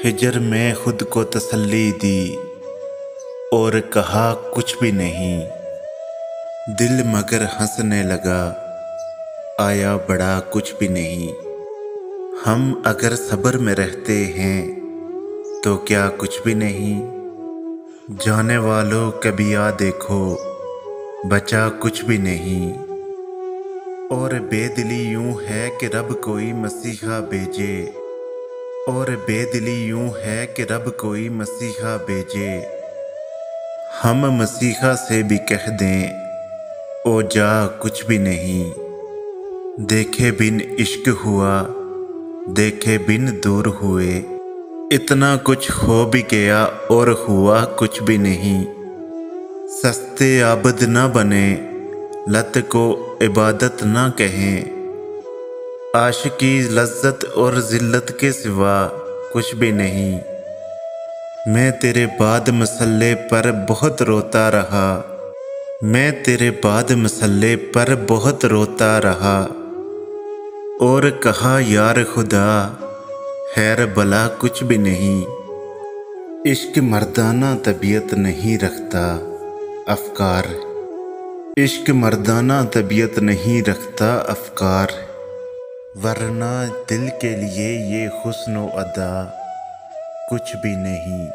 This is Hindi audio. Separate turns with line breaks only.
हिजर में खुद को तसल्ली दी और कहा कुछ भी नहीं। दिल मगर हंसने लगा, आया बड़ा कुछ भी नहीं। हम अगर सब्र में रहते हैं तो क्या कुछ भी नहीं। जाने वालों कभी आ देखो, बचा कुछ भी नहीं। और बेदिली यूं है कि रब कोई मसीहा भेजे, और बेदिली यूं है कि रब कोई मसीहा भेजे। हम मसीहा से भी कह दें, ओ जा कुछ भी नहीं। देखे बिन इश्क हुआ, देखे बिन दूर हुए। इतना कुछ हो भी गया और हुआ कुछ भी नहीं। सस्ते आबद न बने, लत को इबादत न कहें। आशिकी लज्जत और जिल्लत के सिवा कुछ भी नहीं। मैं तेरे बाद मसल्ले पर बहुत रोता रहा, मैं तेरे बाद मसल्ले पर बहुत रोता रहा। और कहा यार खुदा, खैर भला कुछ भी नहीं। इश्क मर्दाना तबीयत नहीं रखता अफकार, इश्क मर्दाना तबीयत नहीं रखता अफकार। वरना दिल के लिए ये हुस्न व अदा कुछ भी नहीं।